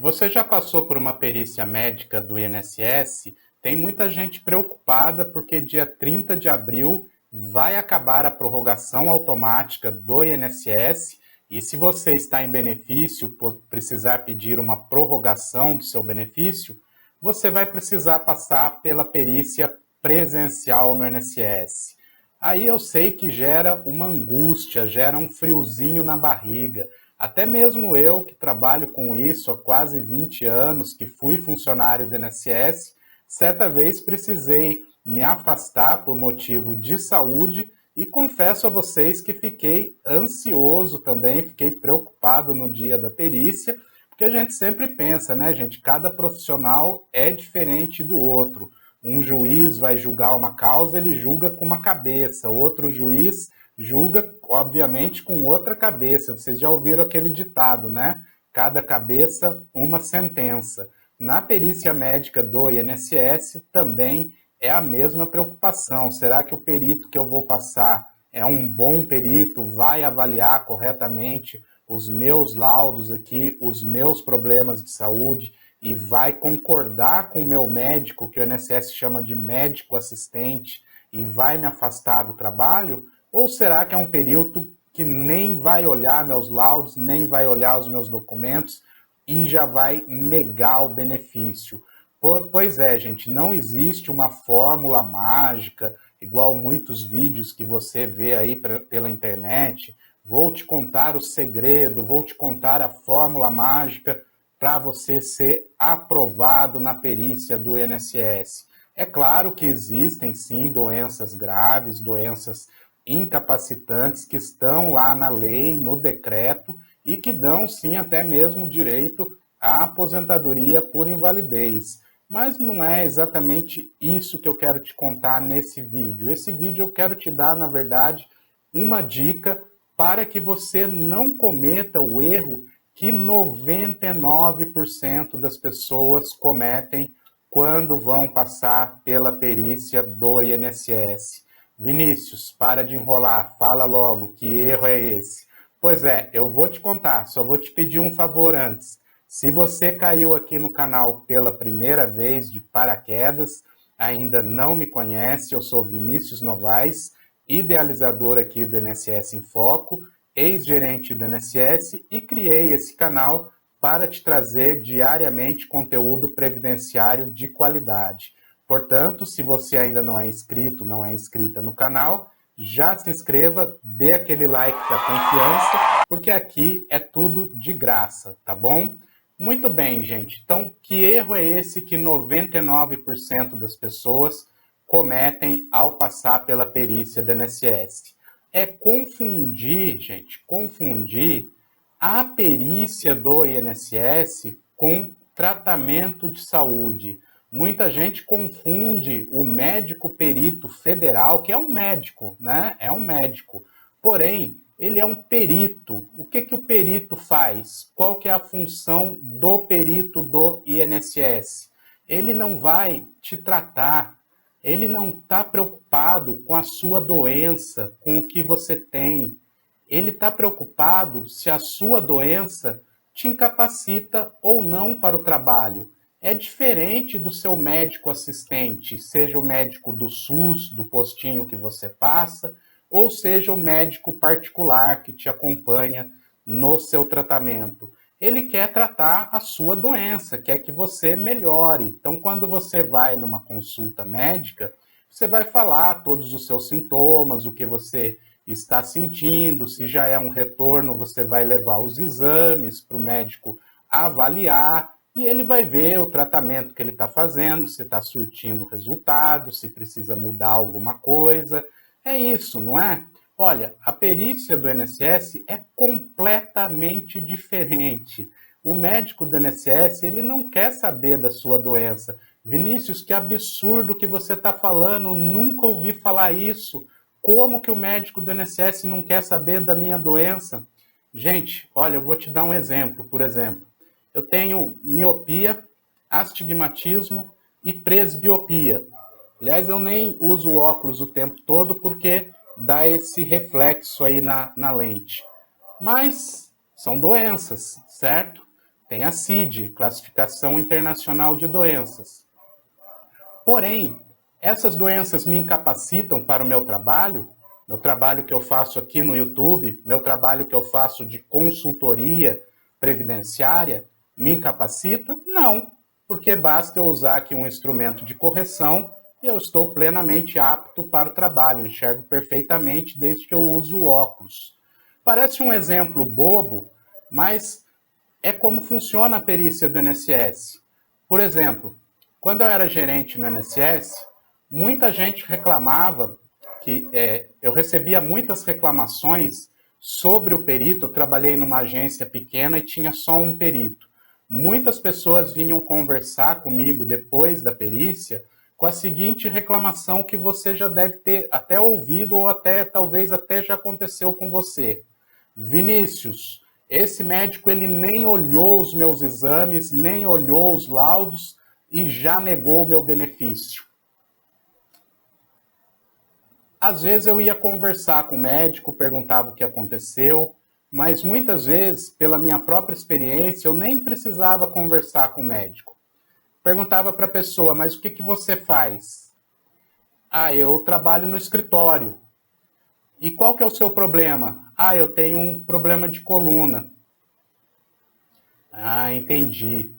Você já passou por uma perícia médica do INSS? Tem muita gente preocupada porque dia 30 de abril vai acabar a prorrogação automática do INSS e se você está em benefício, precisar pedir uma prorrogação do seu benefício, você vai precisar passar pela perícia presencial no INSS. Aí eu sei que gera uma angústia, gera um friozinho na barriga. Até mesmo eu, que trabalho com isso há quase 20 anos, que fui funcionário do INSS, certa vez precisei me afastar por motivo de saúde e confesso a vocês que fiquei ansioso também, fiquei preocupado no dia da perícia, porque a gente sempre pensa, né, gente? Cada profissional é diferente do outro. Um juiz vai julgar uma causa, ele julga com uma cabeça, outro juiz julga, obviamente, com outra cabeça. Vocês já ouviram aquele ditado, né? Cada cabeça, uma sentença. Na perícia médica do INSS também é a mesma preocupação. Será que o perito que eu vou passar é um bom perito, vai avaliar corretamente os meus laudos aqui, os meus problemas de saúde e vai concordar com o meu médico, que o INSS chama de médico assistente, e vai me afastar do trabalho? Ou será que é um perito que nem vai olhar meus laudos, nem vai olhar os meus documentos e já vai negar o benefício? Pois é, gente, não existe uma fórmula mágica, igual muitos vídeos que você vê aí pela internet. Vou te contar o segredo, vou te contar a fórmula mágica para você ser aprovado na perícia do INSS. É claro que existem sim doenças graves, doenças incapacitantes que estão lá na lei, no decreto, e que dão sim até mesmo direito à aposentadoria por invalidez. Mas não é exatamente isso que eu quero te contar nesse vídeo. Esse vídeo eu quero te dar, na verdade, uma dica para que você não cometa o erro que 99% das pessoas cometem quando vão passar pela perícia do INSS. Vinícius, para de enrolar, fala logo, que erro é esse? Pois é, eu vou te contar, só vou te pedir um favor antes. Se você caiu aqui no canal pela primeira vez de paraquedas, ainda não me conhece, eu sou Vinícius Novaes, idealizador aqui do INSS em Foco, ex-gerente do INSS e criei esse canal para te trazer diariamente conteúdo previdenciário de qualidade. Portanto, se você ainda não é inscrito, não é inscrita no canal, já se inscreva, dê aquele like da confiança, porque aqui é tudo de graça, tá bom? Muito bem, gente. Então, que erro é esse que 99% das pessoas cometem ao passar pela perícia do INSS? É confundir, gente, confundir a perícia do INSS com tratamento de saúde. Muita gente confunde o médico perito federal, que é um médico, né? É um médico. Porém, ele é um perito. O que que o perito faz? Qual que é a função do perito do INSS? Ele não vai te tratar, ele não está preocupado com a sua doença, com o que você tem. Ele está preocupado se a sua doença te incapacita ou não para o trabalho. É diferente do seu médico assistente, seja o médico do SUS, do postinho que você passa, ou seja o médico particular que te acompanha no seu tratamento. Ele quer tratar a sua doença, quer que você melhore. Então, quando você vai numa consulta médica, você vai falar todos os seus sintomas, o que você está sentindo, se já é um retorno, você vai levar os exames para o médico avaliar e ele vai ver o tratamento que ele está fazendo, se está surtindo resultado, se precisa mudar alguma coisa. É isso, não é? Olha, a perícia do INSS é completamente diferente. O médico do INSS, ele não quer saber da sua doença. Vinícius, que absurdo que você está falando, nunca ouvi falar isso. Como que o médico do INSS não quer saber da minha doença? Gente, olha, eu vou te dar um exemplo, por exemplo. Eu tenho miopia, astigmatismo e presbiopia. Aliás, eu nem uso óculos o tempo todo porque dá esse reflexo aí na lente. Mas são doenças, certo? tem a CID, Classificação Internacional de Doenças. Porém, essas doenças me incapacitam para o meu trabalho que eu faço aqui no YouTube, meu trabalho que eu faço de consultoria previdenciária, me incapacita? Não, porque basta eu usar aqui um instrumento de correção e eu estou plenamente apto para o trabalho, enxergo perfeitamente desde que eu use o óculos. Parece um exemplo bobo, mas é como funciona a perícia do INSS. Por exemplo, quando eu era gerente no INSS, muita gente reclamava que eu recebia muitas reclamações sobre o perito. Eu trabalhei numa agência pequena e tinha só um perito. Muitas pessoas vinham conversar comigo depois da perícia com a seguinte reclamação que você já deve ter até ouvido ou até talvez até já aconteceu com você. Vinícius, esse médico ele nem olhou os meus exames, nem olhou os laudos e já negou o meu benefício. Às vezes eu ia conversar com o médico, perguntava o que aconteceu, mas muitas vezes, pela minha própria experiência, eu nem precisava conversar com o médico. Perguntava para a pessoa, mas o que você faz? Ah, eu trabalho no escritório. E qual que é o seu problema? Ah, eu tenho um problema de coluna. Ah, entendi.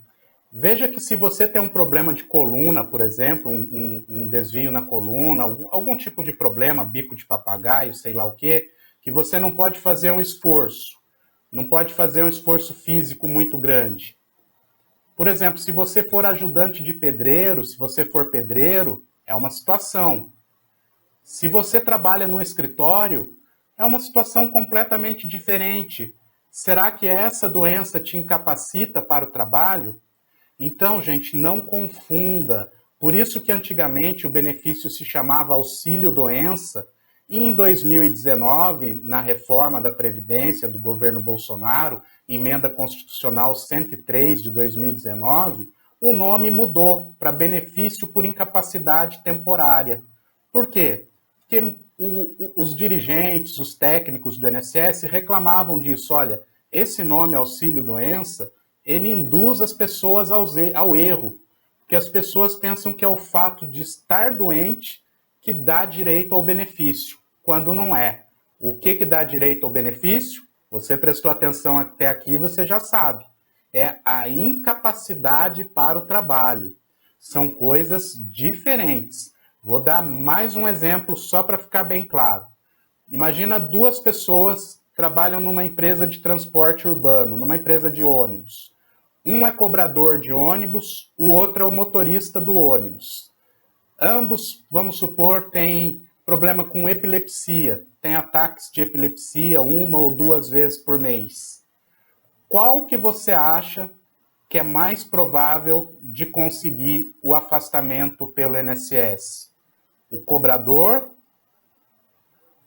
Veja que se você tem um problema de coluna, por exemplo, um desvio na coluna, algum tipo de problema, bico de papagaio, sei lá o quê, que você não pode fazer um esforço, não pode fazer um esforço físico muito grande. Por exemplo, se você for ajudante de pedreiro, se você for pedreiro, é uma situação. Se você trabalha num escritório, é uma situação completamente diferente. Será que essa doença te incapacita para o trabalho? Então, gente, não confunda. Por isso que antigamente o benefício se chamava auxílio-doença, e em 2019, na reforma da Previdência do governo Bolsonaro, emenda constitucional 103 de 2019, o nome mudou para benefício por incapacidade temporária. Por quê? Porque os dirigentes, os técnicos do INSS reclamavam disso. Olha, esse nome auxílio-doença ele induz as pessoas ao erro, porque as pessoas pensam que é o fato de estar doente que dá direito ao benefício, quando não é. O que dá direito ao benefício? Você prestou atenção até aqui, você já sabe. É a incapacidade para o trabalho. São coisas diferentes. Vou dar mais um exemplo só para ficar bem claro. Imagina duas pessoas trabalham numa empresa de transporte urbano, numa empresa de ônibus. Um é cobrador de ônibus, o outro é o motorista do ônibus. Ambos, vamos supor, têm problema com epilepsia, têm ataques de epilepsia 1 ou 2 vezes por mês. Qual que você acha que é mais provável de conseguir o afastamento pelo INSS? O cobrador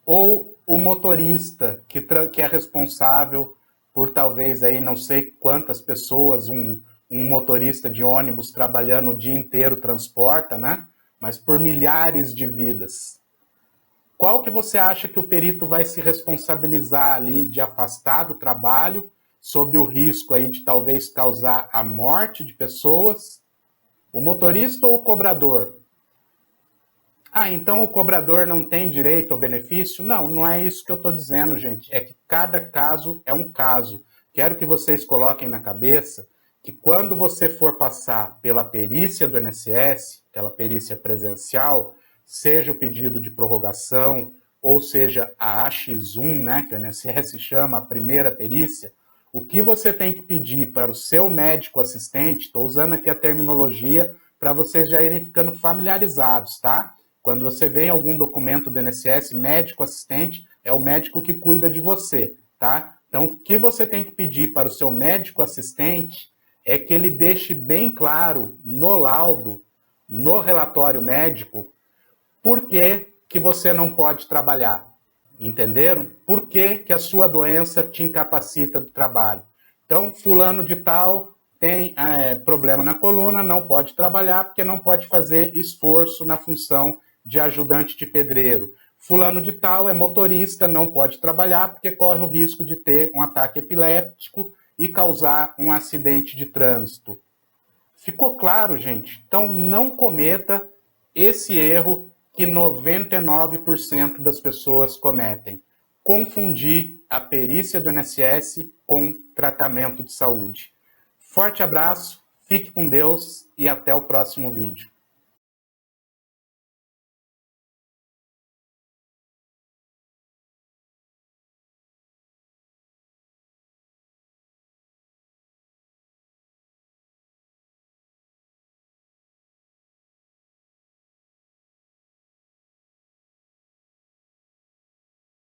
ou o motorista que é responsável por talvez aí não sei quantas pessoas um motorista de ônibus trabalhando o dia inteiro transporta, né? Mas por milhares de vidas. Qual que você acha que o perito vai se responsabilizar ali de afastar do trabalho, sob o risco aí de talvez causar a morte de pessoas? O motorista ou o cobrador? Ah, então o cobrador não tem direito ao benefício? Não, não é isso que eu estou dizendo, gente. É que cada caso é um caso. Quero que vocês coloquem na cabeça que quando você for passar pela perícia do INSS, aquela perícia presencial, seja o pedido de prorrogação, ou seja a AX1, né, que o INSS chama a primeira perícia, o que você tem que pedir para o seu médico assistente, estou usando aqui a terminologia para vocês já irem ficando familiarizados, tá? Quando você vê em algum documento do INSS, médico assistente é o médico que cuida de você, tá? Então, o que você tem que pedir para o seu médico assistente é que ele deixe bem claro no laudo, no relatório médico, por que você não pode trabalhar. Entenderam? Por que a sua doença te incapacita do trabalho? Então, fulano de tal tem problema na coluna, não pode trabalhar porque não pode fazer esforço na função de ajudante de pedreiro. Fulano de tal é motorista, não pode trabalhar porque corre o risco de ter um ataque epiléptico e causar um acidente de trânsito. Ficou claro, gente? Então não cometa esse erro que 99% das pessoas cometem: confundir a perícia do INSS com tratamento de saúde. Forte abraço, fique com Deus e até o próximo vídeo.